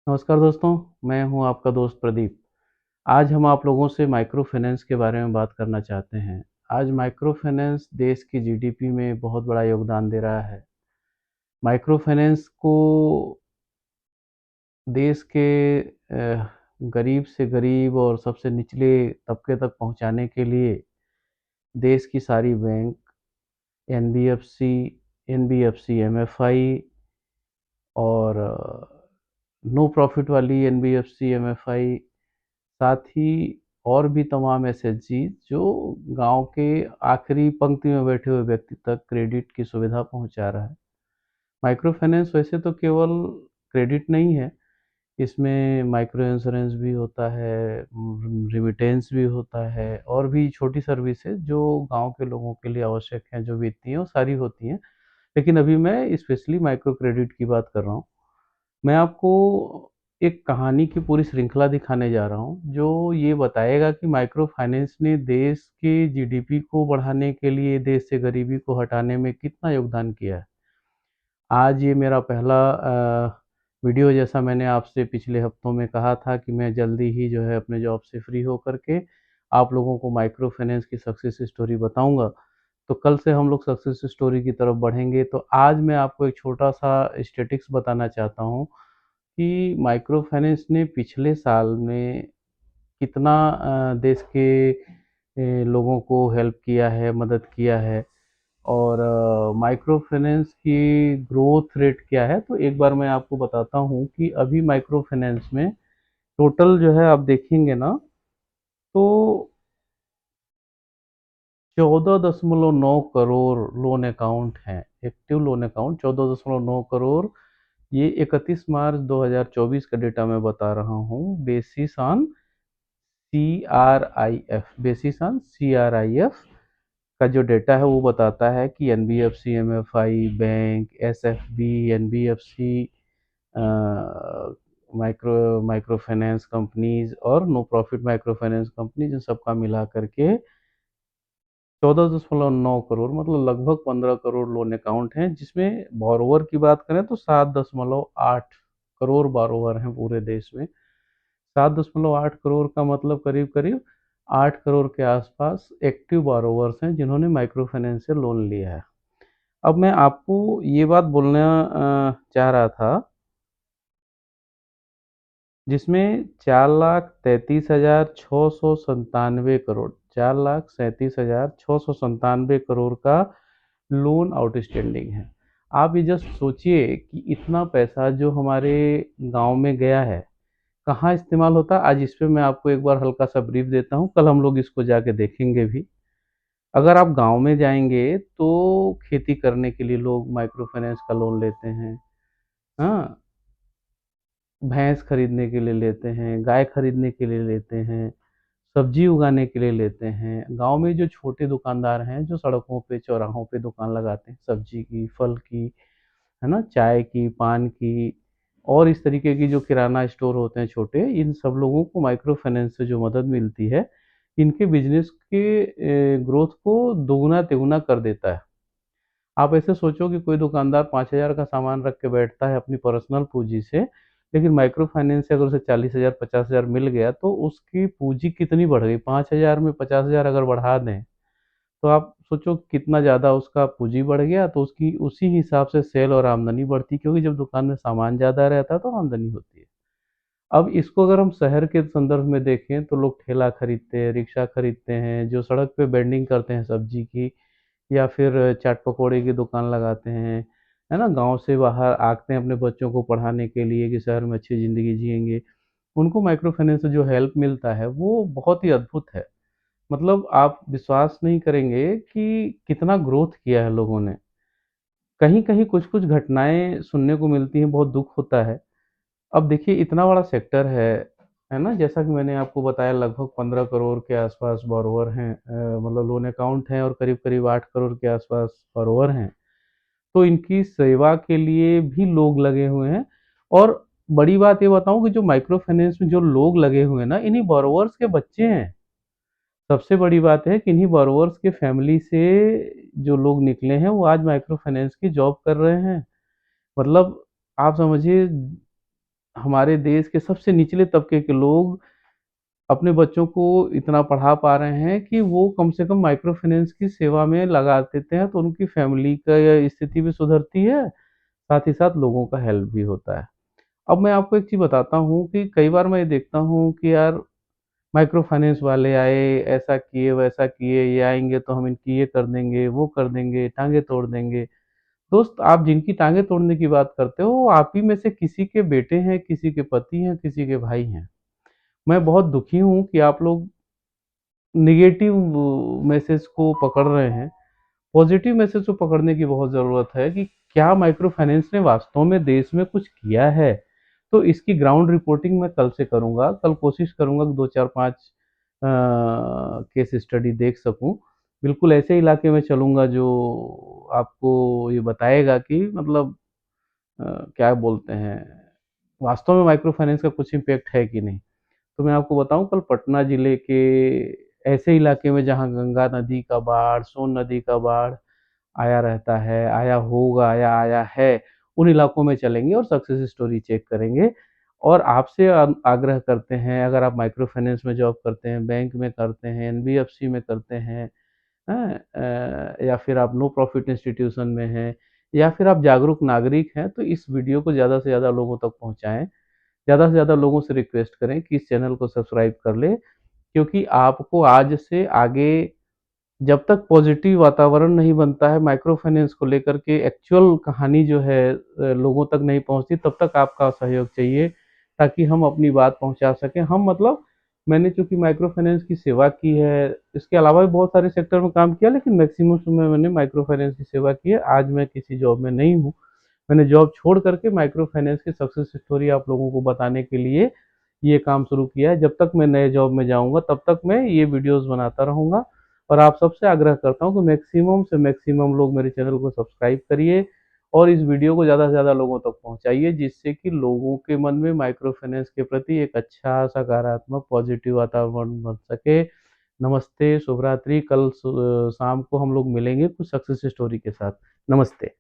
नमस्कार दोस्तों, मैं हूं आपका दोस्त प्रदीप। आज हम आप लोगों से माइक्रो फाइनेंस के बारे में बात करना चाहते हैं। आज माइक्रो फाइनेंस देश की जीडीपी में बहुत बड़ा योगदान दे रहा है। माइक्रो फाइनेंस को देश के गरीब से गरीब और सबसे निचले तबके तक पहुंचाने के लिए देश की सारी बैंक, एनबीएफसी, एनबीएफसी, एमएफआई और नो प्रॉफिट वाली एनबीएफसी, एमएफआई, साथ ही और भी तमाम एसएचजी जो गांव के आखिरी पंक्ति में बैठे हुए व्यक्ति तक क्रेडिट की सुविधा पहुंचा रहा है। माइक्रो फाइनेंस वैसे तो केवल क्रेडिट नहीं है, इसमें माइक्रो इंश्योरेंस भी होता है, रिमिटेंस भी होता है और भी छोटी सर्विसेज जो गांव के लोगों के लिए आवश्यक हैं, जो वित्तीय वो सारी होती हैं। लेकिन अभी मैं स्पेशली माइक्रो क्रेडिट की बात कर रहा हूँ। मैं आपको एक कहानी की पूरी श्रृंखला दिखाने जा रहा हूँ, जो ये बताएगा कि माइक्रो फाइनेंस ने देश के जीडीपी को बढ़ाने के लिए, देश से गरीबी को हटाने में कितना योगदान किया है। आज ये मेरा पहला वीडियो, जैसा मैंने आपसे पिछले हफ्तों में कहा था कि मैं जल्दी ही जो है अपने जॉब से फ्री होकर के आप लोगों को माइक्रो फाइनेंस की सक्सेस स्टोरी बताऊंगा। तो कल से हम लोग सक्सेस स्टोरी की तरफ बढ़ेंगे। तो आज मैं आपको एक छोटा सा स्टेटिक्स बताना चाहता हूँ कि माइक्रो फाइनेंस ने पिछले साल में कितना देश के लोगों को हेल्प किया है, मदद किया है और माइक्रो फाइनेंस की ग्रोथ रेट क्या है। तो एक बार मैं आपको बताता हूँ कि अभी माइक्रो फाइनेंस में टोटल जो है आप देखेंगे ना, तो 14.9 करोड़ लोन अकाउंट हैं, एक्टिव लोन अकाउंट 14.9 करोड़। ये 31 मार्च 2024 का डेटा मैं बता रहा हूँ, basis on CRIF, basis on CRIF का जो डेटा है वो बताता है कि NBFC, MFI bank, SFB, NBFC, micro micro finance companies और no profit micro finance companies, इन सबका मिला करके 14.9 करोड़, मतलब लगभग 15 करोड़ लोन अकाउंट हैं, जिसमें बोरोवर की बात करें तो 7.8 करोड़ बोरोवर हैं पूरे देश में। 7.8 करोड़ का मतलब करीब करीब 8 करोड़ के आसपास एक्टिव बोरोवर्स हैं जिन्होंने माइक्रो फाइनेंस से लोन लिया है। अब मैं आपको ये बात बोलना चाह रहा था, जिसमें 4,33,697 करोड़, 4,37,697 करोड़ का लोन आउटस्टैंडिंग है। आप ये जस्ट सोचिए कि इतना पैसा जो हमारे गांव में गया है, कहाँ इस्तेमाल होता है। आज इस पे मैं आपको एक बार हल्का सा ब्रीफ देता हूँ, कल हम लोग इसको जाके देखेंगे भी। अगर आप गांव में जाएंगे तो खेती करने के लिए लोग माइक्रो फाइनेंस का लोन लेते हैं। हाँ, भैंस खरीदने के लिए लेते हैं, गाय खरीदने के लिए लेते हैं, सब्जी उगाने के लिए लेते हैं। गांव में जो छोटे दुकानदार हैं, जो सड़कों पे चौराहों पे दुकान लगाते हैं सब्जी की, फल की, है ना, चाय की, पान की और इस तरीके की जो किराना स्टोर होते हैं छोटे, इन सब लोगों को माइक्रो फाइनेंस से जो मदद मिलती है, इनके बिजनेस के ग्रोथ को दोगुना तिगुना कर देता है। आप ऐसे सोचो कि कोई दुकानदार 5,000 का सामान रख के बैठता है अपनी पर्सनल पूंजी से, लेकिन माइक्रो फाइनेंस से अगर उसे 40,000 50,000 मिल गया तो उसकी पूंजी कितनी बढ़ गई। 5,000 में 50,000 अगर बढ़ा दें तो आप सोचो कितना ज़्यादा उसका पूंजी बढ़ गया, तो उसकी उसी हिसाब से सेल और आमदनी बढ़ती, क्योंकि जब दुकान में सामान ज़्यादा रहता है तो आमदनी होती है। अब इसको अगर हम शहर के संदर्भ में देखें तो लोग ठेला खरीदते हैं, रिक्शा खरीदते हैं, जो सड़क पे वेंडिंग करते हैं सब्जी की, या फिर चाट पकौड़े की दुकान लगाते हैं, है ना, गांव से बाहर आते हैं अपने बच्चों को पढ़ाने के लिए कि शहर में अच्छी ज़िंदगी जिएंगे। उनको माइक्रो फाइनेंस से जो हेल्प मिलता है वो बहुत ही अद्भुत है। मतलब आप विश्वास नहीं करेंगे कि कितना ग्रोथ किया है लोगों ने। कहीं कहीं कुछ कुछ घटनाएं सुनने को मिलती हैं, बहुत दुख होता है। अब देखिए इतना बड़ा सेक्टर है ना, जैसा कि मैंने आपको बताया लगभग 15 करोड़ के आसपास बोरोवर हैं, मतलब लोन अकाउंट हैं, और करीब करीब 8 करोड़ के आसपास बोरोवर हैं। तो इनकी सेवा के लिए भी लोग लगे हुए हैं। और बड़ी बात ये बताऊं कि जो माइक्रो फाइनेंस में जो लोग लगे हुए हैं ना, इन्हीं बोरोवर्स के बच्चे हैं। सबसे बड़ी बात है कि इन्हीं बोरोवर्स के फैमिली से जो लोग निकले हैं वो आज माइक्रो फाइनेंस की जॉब कर रहे हैं। मतलब आप समझिए, हमारे देश के सबसे निचले तबके के लोग अपने बच्चों को इतना पढ़ा पा रहे हैं कि वो कम से कम माइक्रो फाइनेंस की सेवा में लगा देते हैं, तो उनकी फैमिली का स्थिति भी सुधरती है, साथ ही साथ लोगों का हेल्प भी होता है। अब मैं आपको एक चीज़ बताता हूँ कि कई बार मैं ये देखता हूँ कि यार माइक्रो फाइनेंस वाले आए, ऐसा किए, वैसा किए, ये आएँगे तो हम इनकी ये कर देंगे, वो कर देंगे, टाँगें तोड़ देंगे। दोस्त, आप जिनकी टाँगें तोड़ने की बात करते हो, वो आप ही में से किसी के बेटे हैं, किसी के पति हैं, किसी के भाई हैं। मैं बहुत दुखी हूँ कि आप लोग नेगेटिव मैसेज को पकड़ रहे हैं। पॉजिटिव मैसेज को पकड़ने की बहुत ज़रूरत है कि क्या माइक्रो फाइनेंस ने वास्तव में देश में कुछ किया है। तो इसकी ग्राउंड रिपोर्टिंग मैं कल से करूँगा। कल कोशिश करूँगा कि 2, 4, 5 केस स्टडी देख सकूँ। बिल्कुल ऐसे इलाके में चलूँगा जो आपको ये बताएगा कि मतलब अ, क्या बोलते हैं, वास्तव में माइक्रो फाइनेंस का कुछ इम्पैक्ट है कि नहीं। तो मैं आपको बताऊँ, कल पटना ज़िले के ऐसे इलाके में जहाँ गंगा नदी का बाढ़, सोन नदी का बाढ़ आया रहता है, आया होगा या आया है, उन इलाकों में चलेंगे और सक्सेस स्टोरी चेक करेंगे। और आपसे आग्रह करते हैं, अगर आप माइक्रो फाइनेंस में जॉब करते हैं, बैंक में करते हैं, एनबीएफसी में करते हैं, हैं? या फिर आप नो प्रॉफिट इंस्टीट्यूशन में हैं, या फिर आप जागरूक नागरिक हैं, तो इस वीडियो को ज़्यादा से ज़्यादा लोगों तक पहुँचाएँ। ज़्यादा से ज़्यादा लोगों से रिक्वेस्ट करें कि इस चैनल को सब्सक्राइब कर लें, क्योंकि आपको आज से आगे जब तक पॉजिटिव वातावरण नहीं बनता है माइक्रो फाइनेंस को लेकर के, एक्चुअल कहानी जो है लोगों तक नहीं पहुँचती, तब तक आपका सहयोग चाहिए, ताकि हम अपनी बात पहुँचा सकें। हम मतलब मैंने चूँकि माइक्रो फाइनेंस की सेवा की है, इसके अलावा भी बहुत सारे सेक्टर में काम किया, लेकिन मैक्सिमम समय मैंने माइक्रो फाइनेंस की सेवा की है। आज मैं किसी जॉब में नहीं हूँ। मैंने जॉब छोड़ करके माइक्रो फाइनेंस की सक्सेस स्टोरी आप लोगों को बताने के लिए ये काम शुरू किया है। जब तक मैं नए जॉब में जाऊँगा, तब तक मैं ये वीडियोज़ बनाता रहूँगा। और आप सबसे आग्रह करता हूँ कि मैक्सिमम से मैक्सिमम लोग मेरे चैनल को सब्सक्राइब करिए और इस वीडियो को ज़्यादा से ज़्यादा लोगों तक पहुँचाइए, जिससे कि लोगों के मन में माइक्रो फाइनेंस के प्रति एक अच्छा सकारात्मक पॉजिटिव वातावरण बन सके। नमस्ते, शुभ रात्रि। कल शाम को हम लोग मिलेंगे कुछ सक्सेस स्टोरी के साथ। नमस्ते।